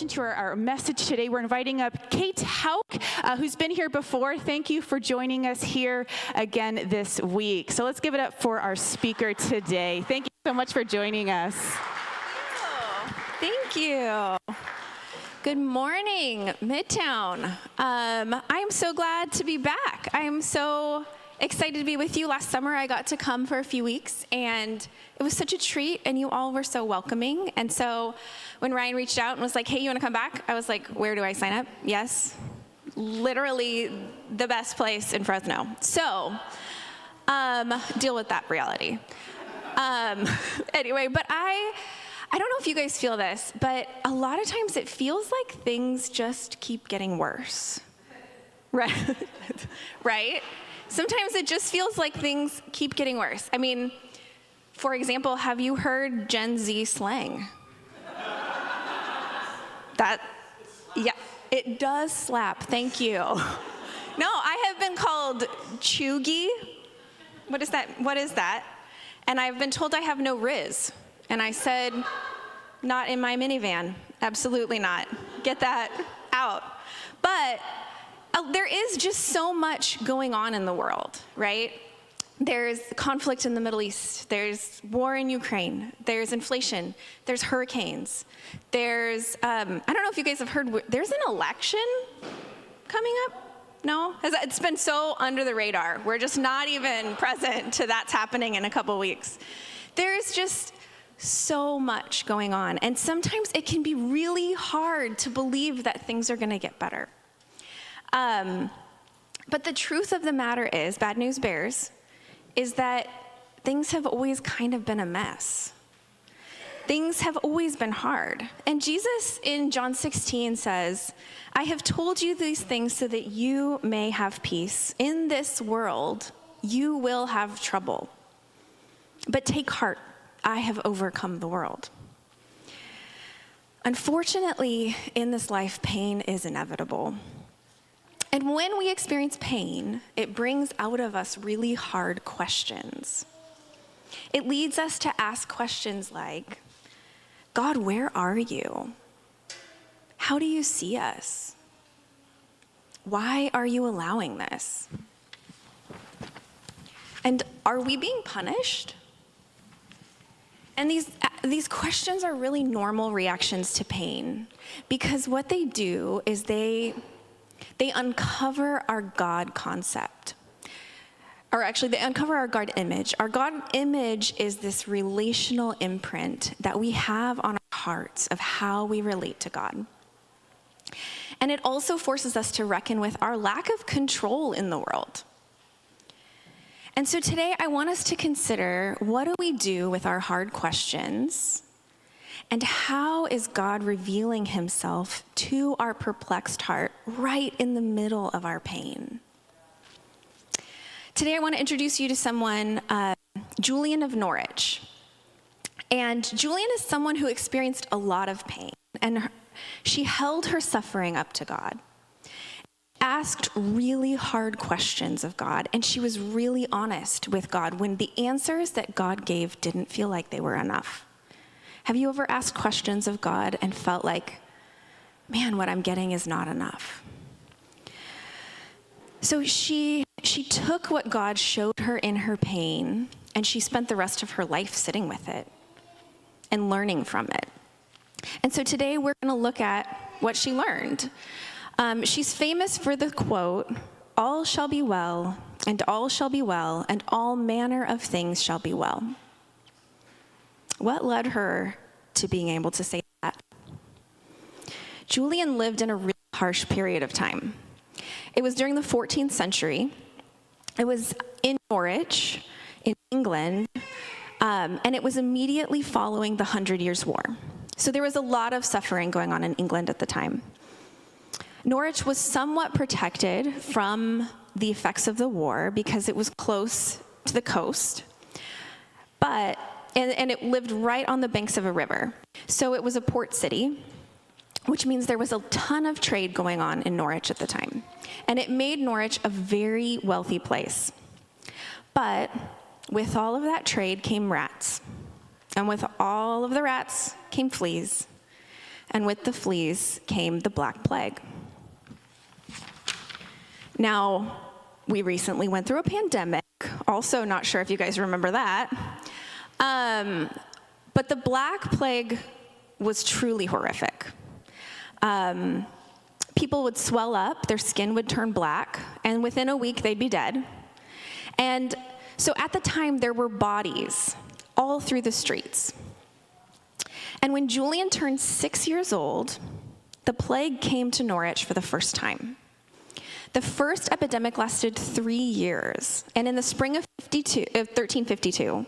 transition to our message today, we're inviting up Kate Houk, who's been here before. Thank you for joining us here again this week. So let's give it up for our speaker today. Thank you so much for joining us. Thank you. Good morning, Midtown. I'm so glad to be back. I am so excited to be with you. Last summer, I got to come for a few weeks, and it was such a treat, and you all were so welcoming. And so when Ryan reached out and was like, hey, you want to come back? I was like, where do I sign up? Yes. Literally the best place in Fresno. So deal with that reality. Anyway, but I don't know if you guys feel this, but a lot of times it feels like things just keep getting worse. Right? Right? Sometimes it just feels like things keep getting worse. I mean, for example, have you heard Gen Z slang? Yeah, it does slap. Thank you. No, I have been called chuggy. What is that? And I've been told I have no riz. And I said, not in my minivan. Absolutely not. Get that out. But there is just so much going on in the world, right? There's conflict in the Middle East. There's war in Ukraine. There's inflation. There's hurricanes. There's, I don't know if you guys have heard, there's an election coming up? No? It's been so under the radar. We're just not even present to that's happening in a couple weeks. There's just so much going on. And sometimes it can be really hard to believe that things are going to get better. But the truth of the matter is, bad news bears, is that things have always kind of been a mess. Things have always been hard. And Jesus in John 16 says, I have told you these things so that you may have peace. In this world, you will have trouble. But take heart, I have overcome the world. Unfortunately, in this life, pain is inevitable. And when we experience pain, it brings out of us really hard questions. It leads us to ask questions like, God, where are you? How do you see us? Why are you allowing this? And are we being punished? And these questions are really normal reactions to pain, because what they do is they uncover our God concept. Or actually, they uncover our God image. Our God image is this relational imprint that we have on our hearts of how we relate to God. And it also forces us to reckon with our lack of control in the world. And so today, I want us to consider, what do we do with our hard questions? And how is God revealing himself to our perplexed heart right in the middle of our pain? Today I want to introduce you to someone, Julian of Norwich. And Julian is someone who experienced a lot of pain, and she held her suffering up to God, asked really hard questions of God, and she was really honest with God when the answers that God gave didn't feel like they were enough. Have you ever asked questions of God and felt like, man, what I'm getting is not enough? So she took what God showed her in her pain, and she spent the rest of her life sitting with it and learning from it. And so today we're going to look at what she learned. She's famous for the quote, all shall be well, and all shall be well, and all manner of things shall be well. What led her to being able to say that? Julian lived in a really harsh period of time. It was during the 14th century. It was in Norwich, in England, and it was immediately following the 100 Years' War. So there was a lot of suffering going on in England at the time. Norwich was somewhat protected from the effects of the war because it was close to the coast, and it lived right on the banks of a river. So it was a port city, which means there was a ton of trade going on in Norwich at the time. And it made Norwich a very wealthy place. But with all of that trade came rats. And with all of the rats came fleas. and with the fleas came the Black Plague. Now, we recently went through a pandemic. Also, not sure if you guys remember that. But the Black Plague was truly horrific. People would swell up, their skin would turn black, and within a week they'd be dead. And so at the time, there were bodies all through the streets. And when Julian turned 6 years old, the plague came to Norwich for the first time. The first epidemic lasted 3 years, and in the spring of 1352,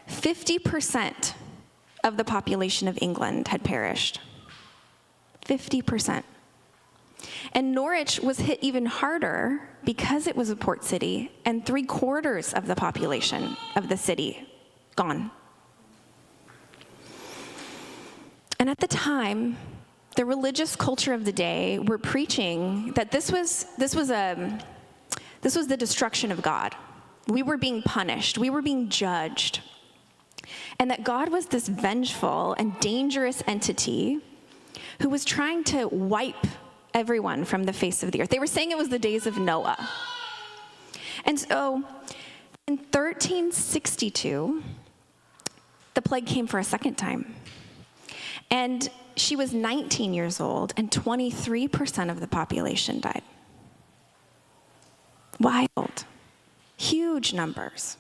50% of the population of England had perished. 50%. And Norwich was hit even harder because it was a port city, and 3/4 of the population of the city gone. And at the time, the religious culture of the day were preaching that this was the destruction of God. We were being punished. We were being judged. And that God was this vengeful and dangerous entity who was trying to wipe everyone from the face of the earth. They were saying it was the days of Noah. And so in 1362, the plague came for a second time. And she was 19 years old, and 23% of the population died. Wild. Huge numbers.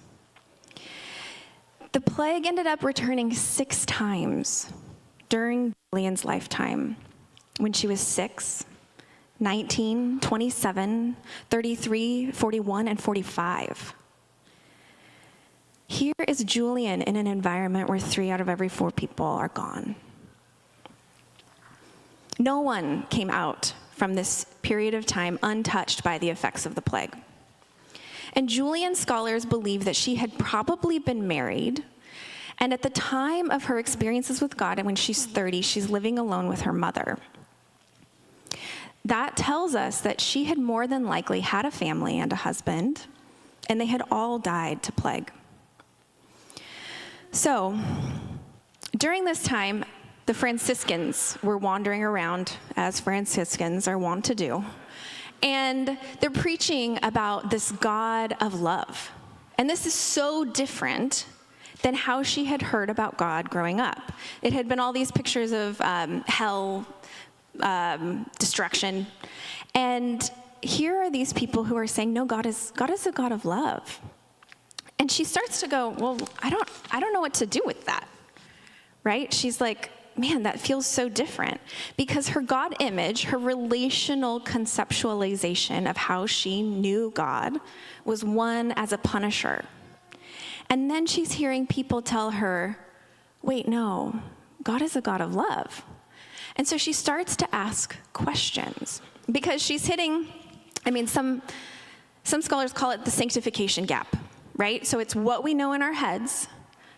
The plague ended up returning 6 times during Julian's lifetime, when she was 6, 19, 27, 33, 41, and 45. Here is Julian in an environment where 3 out of every 4 people are gone. No one came out from this period of time untouched by the effects of the plague. And Julian scholars believe that she had probably been married, and at the time of her experiences with God, and when she's 30, she's living alone with her mother. That tells us that she had more than likely had a family and a husband, and they had all died to plague. So, during this time, the Franciscans were wandering around, as Franciscans are wont to do, and they're preaching about this God of love. And this is so different than how she had heard about God growing up. It had been all these pictures of hell, destruction, and here are these people who are saying, no, God is a God of love. And she starts to go, well, I don't know what to do with that, right? She's like, man, that feels so different, because her God image, her relational conceptualization of how she knew God was one as a punisher. And then she's hearing people tell her, wait, no, God is a God of love. And so she starts to ask questions, because she's hitting, some scholars call it the sanctification gap, right? So it's what we know in our heads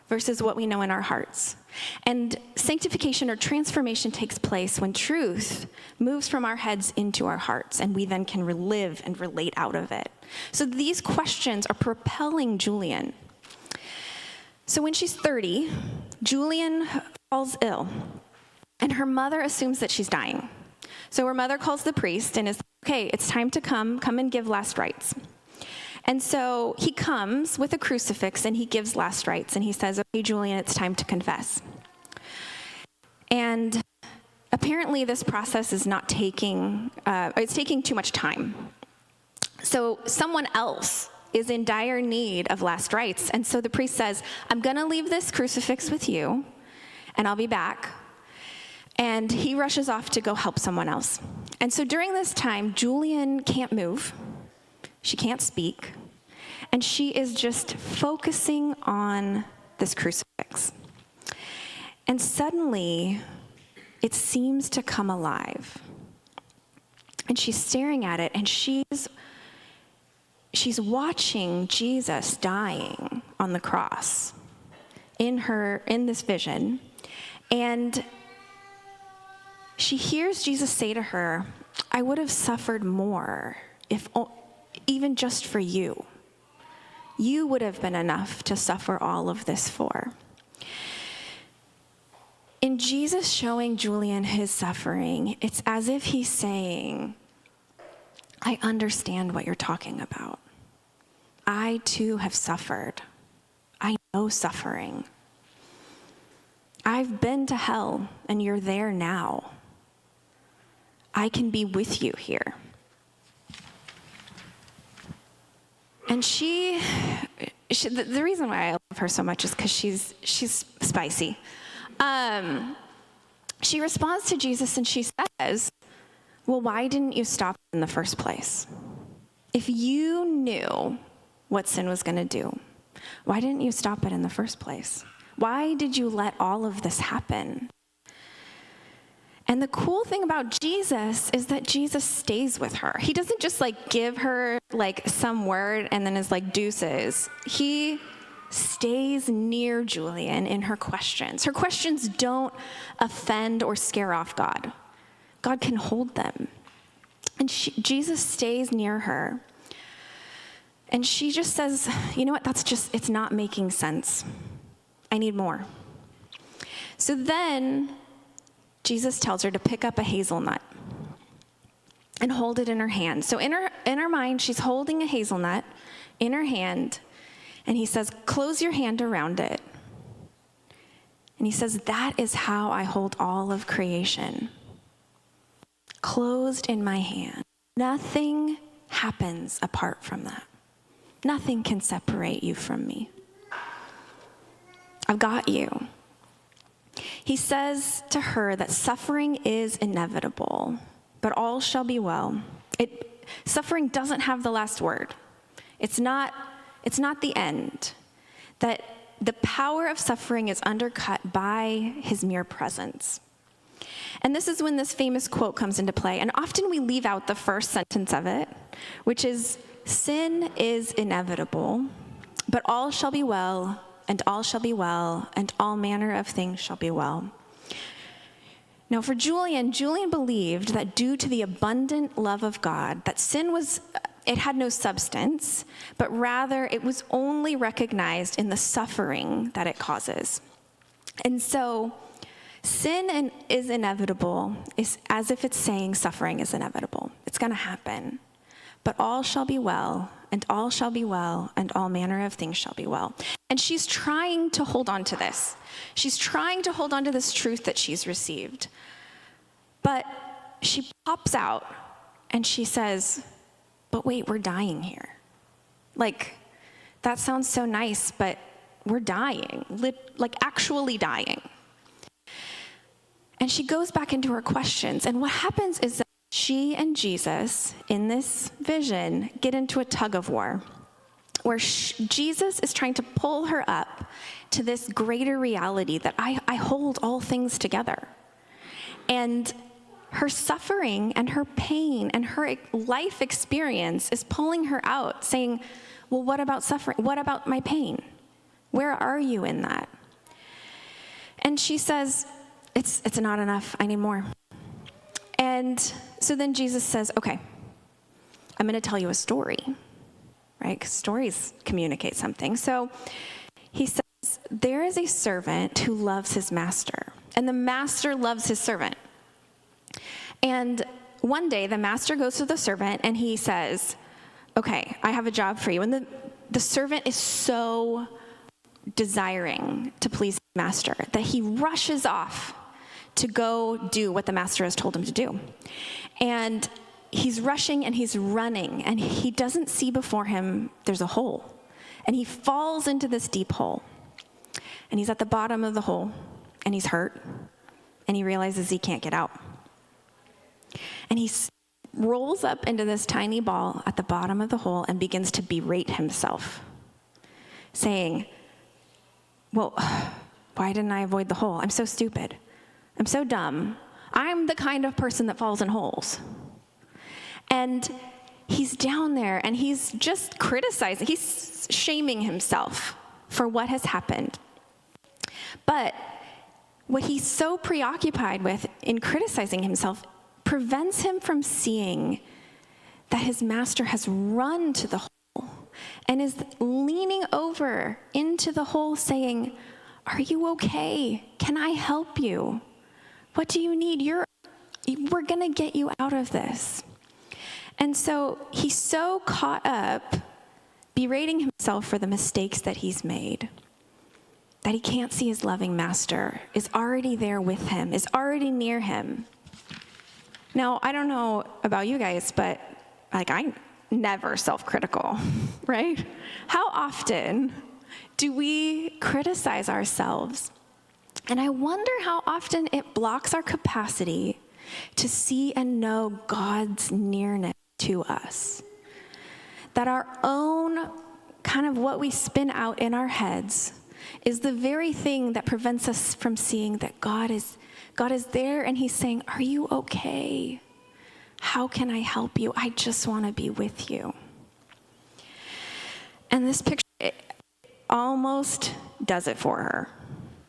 versus what we know in our hearts. And sanctification or transformation takes place when truth moves from our heads into our hearts, and we then can relive and relate out of it. So these questions are propelling Julian. So when she's 30, Julian falls ill, and her mother assumes that she's dying. So her mother calls the priest and is, okay, it's time to come and give last rites. And so he comes with a crucifix and he gives last rites, and he says, okay, Julian, it's time to confess. And apparently this process is not taking, it's taking too much time. So someone else is in dire need of last rites. And so the priest says, I'm gonna leave this crucifix with you, and I'll be back. And he rushes off to go help someone else. And so during this time, Julian can't move. She can't speak, and she is just focusing on this crucifix. And suddenly, it seems to come alive. And she's staring at it, and she's watching Jesus dying on the cross in this vision. And she hears Jesus say to her, I would have suffered more if even just for you. You would have been enough to suffer all of this for. in Jesus showing Julian his suffering, it's as if he's saying, I understand what you're talking about. I too have suffered. I know suffering. I've been to hell, and you're there now. I can be with you here. And the reason why I love her so much is because she's spicy. She responds to Jesus and she says, well, why didn't you stop in the first place? If you knew what sin was going to do, why didn't you stop it in the first place? Why did you let all of this happen? And the cool thing about Jesus is that Jesus stays with her. He doesn't just give her some word and then is deuces. He stays near Julian in her questions. Her questions don't offend or scare off God. God can hold them. And Jesus stays near her. And she just says, you know what, it's not making sense. I need more. So then Jesus tells her to pick up a hazelnut and hold it in her hand. So in her mind, she's holding a hazelnut in her hand, and he says, close your hand around it. And he says, that is how I hold all of creation. Closed in my hand. Nothing happens apart from that. Nothing can separate you from me. I've got you. He says to her that suffering is inevitable, but all shall be well. Suffering doesn't have the last word. It's not the end. That the power of suffering is undercut by his mere presence. And this is when this famous quote comes into play. And often we leave out the first sentence of it, which is, sin is inevitable, but all shall be well, and all shall be well, and all manner of things shall be well. Now for Julian believed that due to the abundant love of God, that sin it had no substance, but rather it was only recognized in the suffering that it causes. And so sin is inevitable is as if it's saying suffering is inevitable. It's going to happen. But all shall be well, and all shall be well, and all manner of things shall be well. And she's trying to hold on to this. She's trying to hold on to this truth that she's received. But she pops out and she says, but wait, we're dying here. That sounds so nice, but we're dying, actually dying. And she goes back into her questions. And what happens is that she and Jesus, in this vision, get into a tug of war where Jesus is trying to pull her up to this greater reality that I hold all things together. And her suffering and her pain and her life experience is pulling her out, saying, well, what about suffering? What about my pain? Where are you in that? And she says, it's not enough. I need more. And so then Jesus says, okay, I'm going to tell you a story, right? Because stories communicate something. So he says, there is a servant who loves his master, and the master loves his servant. And one day the master goes to the servant and he says, okay, I have a job for you. And the servant is so desiring to please the master that he rushes off to go do what the master has told him to do. And he's rushing and he's running, and he doesn't see before him there's a hole. And he falls into this deep hole. And he's at the bottom of the hole, and he's hurt, and he realizes he can't get out. And he rolls up into this tiny ball at the bottom of the hole and begins to berate himself, saying, well, why didn't I avoid the hole? I'm so stupid. I'm so dumb. I'm the kind of person that falls in holes. And he's down there and he's just criticizing. He's shaming himself for what has happened. But what he's so preoccupied with in criticizing himself prevents him from seeing that his master has run to the hole and is leaning over into the hole saying, Are you okay? Can I help you? What do you need? We're going to get you out of this. And so he's so caught up berating himself for the mistakes that he's made that he can't see his loving master is already there with him, is already near him. Now, I don't know about you guys, but I'm never self-critical, right? How often do we criticize ourselves? And I wonder how often it blocks our capacity to see and know God's nearness to us. That our own kind of what we spin out in our heads is the very thing that prevents us from seeing that God is there, and he's saying, are you okay? How can I help you? I just want to be with you. And this picture almost does it for her.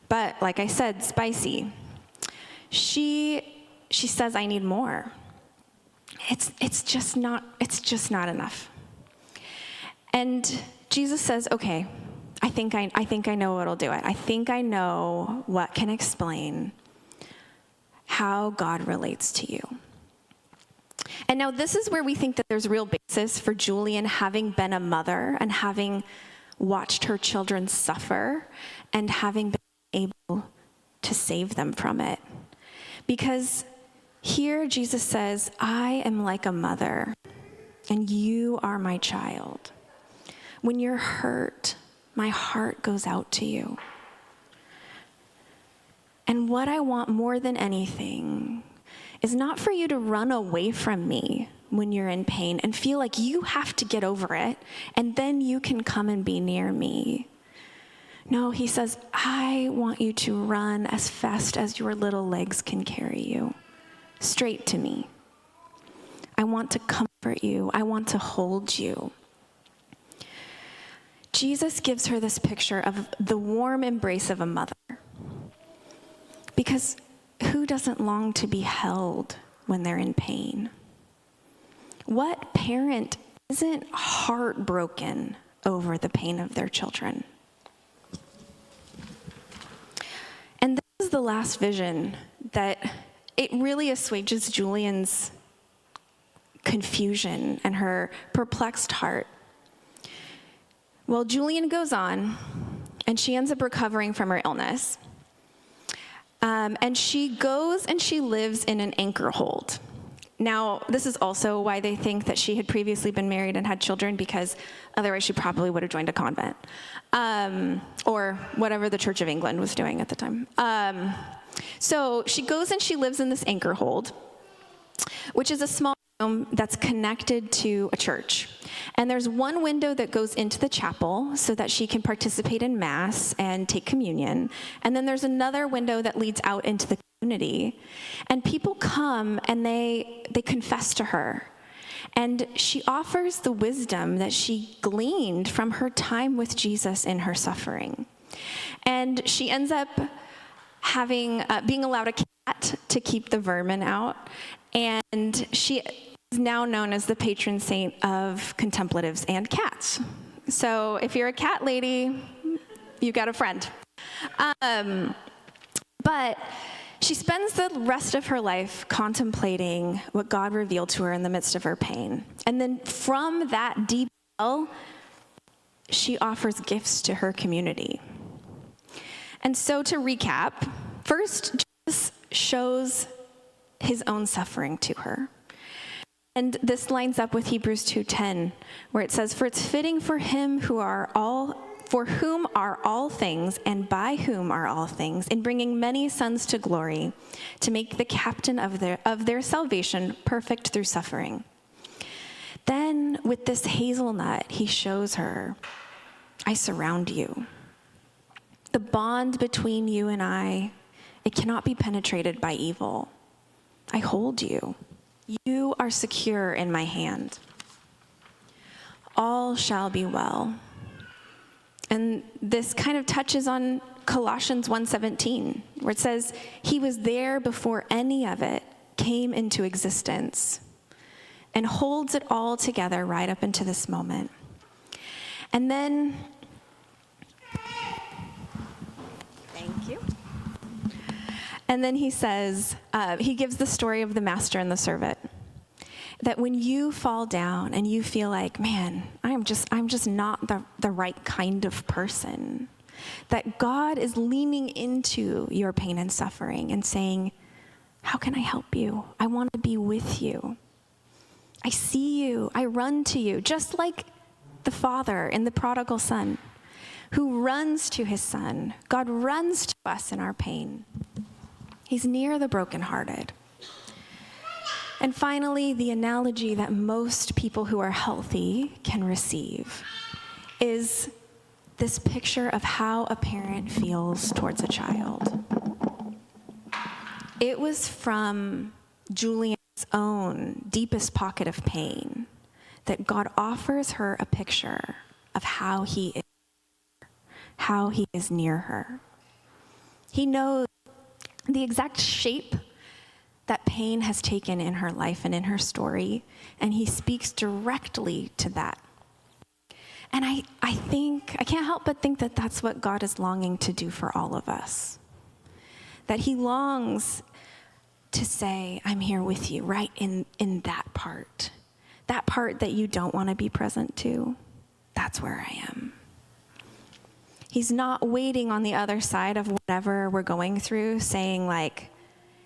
But like I said, spicy. She says, I need more. It's just not enough. And Jesus says, okay, I think I know what'll do it. I think I know what can explain how God relates to you. And now this is where we think that there's real basis for Julian having been a mother and having watched her children suffer and having been able to save them from it. Because here Jesus says, I am like a mother and you are my child. When you're hurt, my heart goes out to you. And what I want more than anything is not for you to run away from me when you're in pain and feel like you have to get over it and then you can come and be near me. No, he says, I want you to run as fast as your little legs can carry you, straight to me. I want to comfort you. I want to hold you. Jesus gives her this picture of the warm embrace of a mother. Because who doesn't long to be held when they're in pain? What parent isn't heartbroken over the pain of their children? And this is the last vision that it really assuages Julian's confusion and her perplexed heart. Well, Julian goes on, and she ends up recovering from her illness. And she goes and she lives in an anchor hold. Now, this is also why they think that she had previously been married and had children, because otherwise she probably would have joined a convent, or whatever the Church of England was doing at the time. So she goes and she lives in this anchor hold, which is a small room that's connected to a church. And there's one window that goes into the chapel so that she can participate in Mass and take communion. And then there's another window that leads out into the community. And people come and they confess to her. And she offers the wisdom that she gleaned from her time with Jesus in her suffering. And she ends up being allowed a cat to keep the vermin out. And she is now known as the patron saint of contemplatives and cats. So if you're a cat lady, you've got a friend. But she spends the rest of her life contemplating what God revealed to her in the midst of her pain. And then from that deep well, she offers gifts to her community. And so to recap, first, Jesus shows his own suffering to her. And this lines up with Hebrews 2:10, where it says, "For it's fitting for him for whom are all things, and by whom are all things, in bringing many sons to glory, to make the captain of their salvation perfect through suffering." Then with this hazelnut, he shows her, I surround you. The bond between you and I, it cannot be penetrated by evil. I hold you. You are secure in my hand. All shall be well. And this kind of touches on Colossians 1:17, where it says, he was there before any of it came into existence, and holds it all together right up into this moment. And then And then he says, he gives the story of the master and the servant. That when you fall down and you feel like, man, I'm just not the right kind of person, that God is leaning into your pain and suffering and saying, how can I help you? I want to be with you. I see you. I run to you, just like the father in the prodigal son who runs to his son. God runs to us in our pain. He's near the brokenhearted. And finally, the analogy that most people who are healthy can receive is this picture of how a parent feels towards a child. It was from Julian's own deepest pocket of pain that God offers her a picture of how he is near her. He knows the exact shape that pain has taken in her life and in her story, and he speaks directly to that. And I can't help but think that that's what God is longing to do for all of us. That he longs to say, I'm here with you, right in that part that you don't want to be present to. That's where I am. He's not waiting on the other side of whatever we're going through, saying like,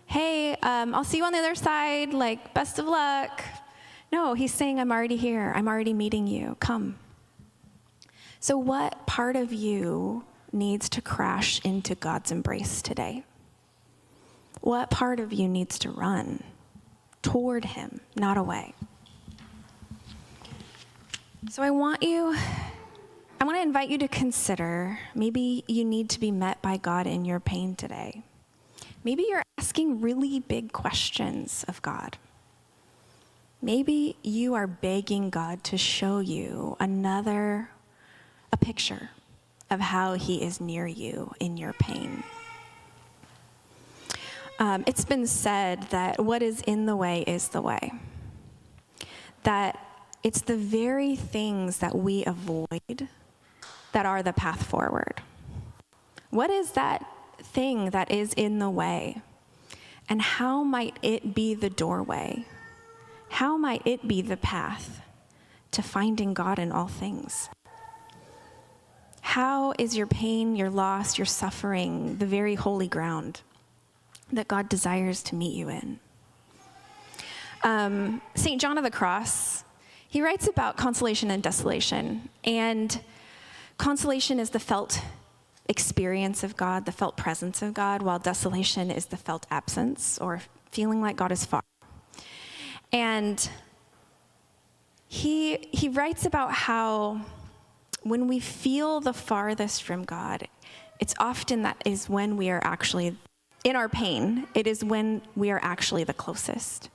hey, I'll see you on the other side, like, best of luck. No, he's saying, I'm already here. I'm already meeting you. Come. So what part of you needs to crash into God's embrace today? What part of you needs to run toward him, not away? So I want to invite you to consider, maybe you need to be met by God in your pain today. Maybe you're asking really big questions of God. Maybe you are begging God to show you a picture of how he is near you in your pain. It's been said that what is in the way is the way. That it's the very things that we avoid that are the path forward. What is that thing that is in the way? And how might it be the doorway? How might it be the path to finding God in all things? How is your pain, your loss, your suffering the very holy ground that God desires to meet you in? St. John of the Cross, he writes about consolation and desolation. And consolation is the felt experience of God, the felt presence of God, while desolation is the felt absence or feeling like God is far. And he writes about how when we feel the farthest from God, it's often that is when we are actually, in our pain, it is when we are actually the closest.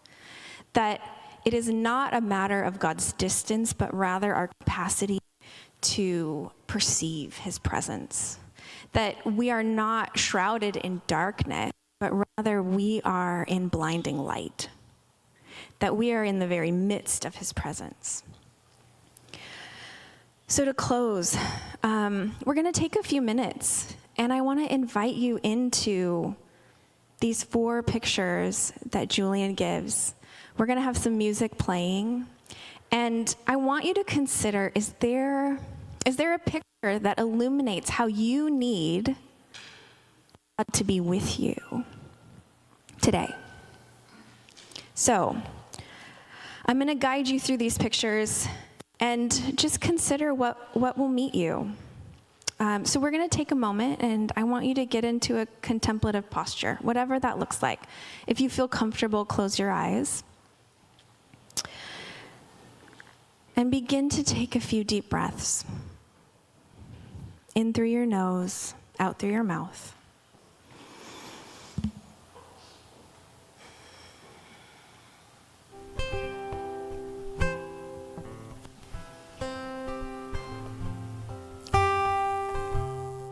That it is not a matter of God's distance, but rather our capacity to perceive his presence. That we are not shrouded in darkness, but rather we are in blinding light. That we are in the very midst of his presence. So to close, we're going to take a few minutes, and I want to invite you into these 4 pictures that Julian gives. We're going to have some music playing, and I want you to consider, is there a picture that illuminates how you need God to be with you today? So I'm going to guide you through these pictures and just consider what will meet you. So we're going to take a moment, and I want you to get into a contemplative posture, whatever that looks like. If you feel comfortable, close your eyes. And begin to take a few deep breaths. In through your nose, out through your mouth.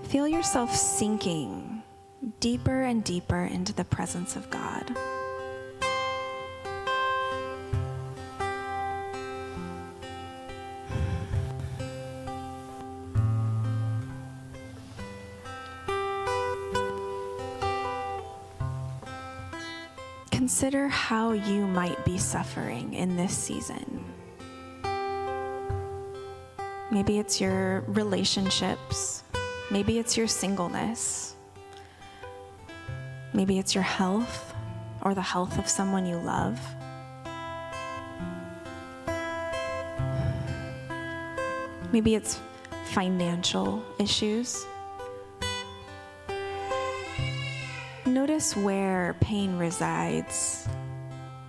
Feel yourself sinking deeper and deeper into the presence of God. consider how you might be suffering in this season. Maybe it's your relationships. Maybe it's your singleness. Maybe it's your health or the health of someone you love. Maybe it's financial issues. Notice where pain resides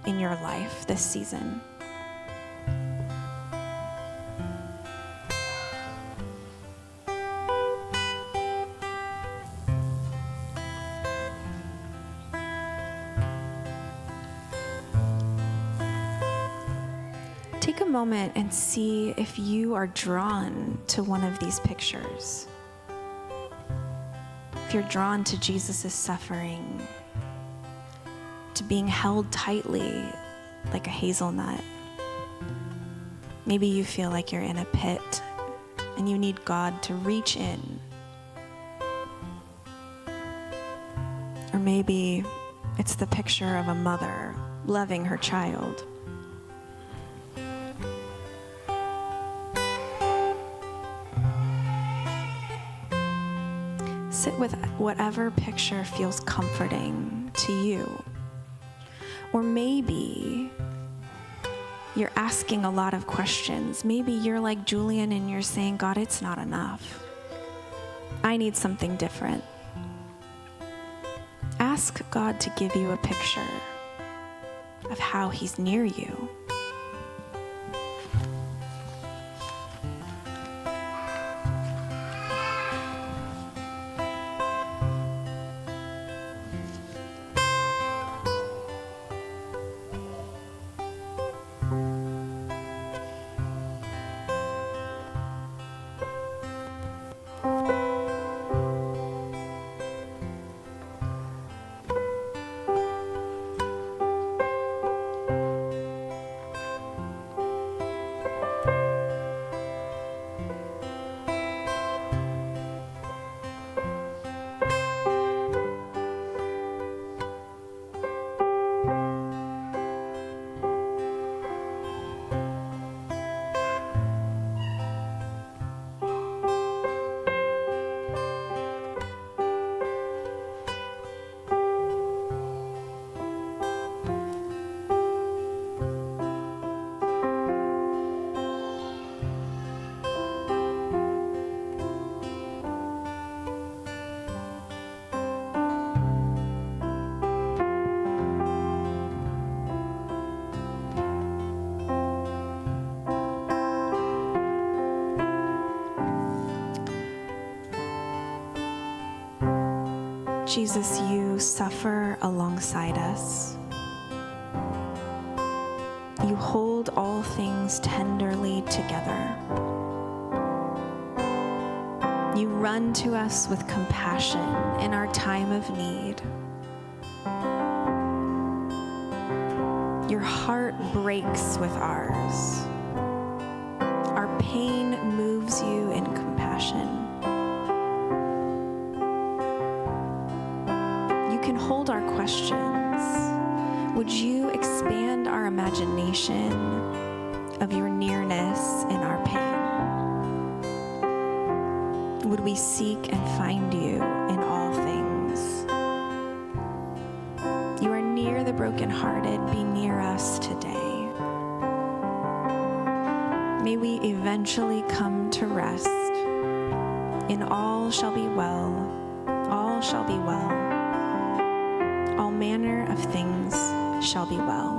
in your life this season. Take a moment and see if you are drawn to one of these pictures. If you're drawn to Jesus' suffering, to being held tightly like a hazelnut. Maybe you feel like you're in a pit and you need God to reach in. Or maybe it's the picture of a mother loving her child. Sit with whatever picture feels comforting to you. Or maybe you're asking a lot of questions. Maybe you're like Julian and you're saying, God, it's not enough. I need something different. Ask God to give you a picture of how He's near you. Jesus, you suffer alongside us. You hold all things tenderly together. You run to us with compassion in our time of need. Your heart breaks with ours. Our pain moves you in compassion. Hold our questions. Would you expand our imagination of your nearness in our pain? Would we seek and find you in all things? You are near the brokenhearted. Be near us today. May we eventually come to rest. In all shall be well. All shall be well. All manner of things shall be well.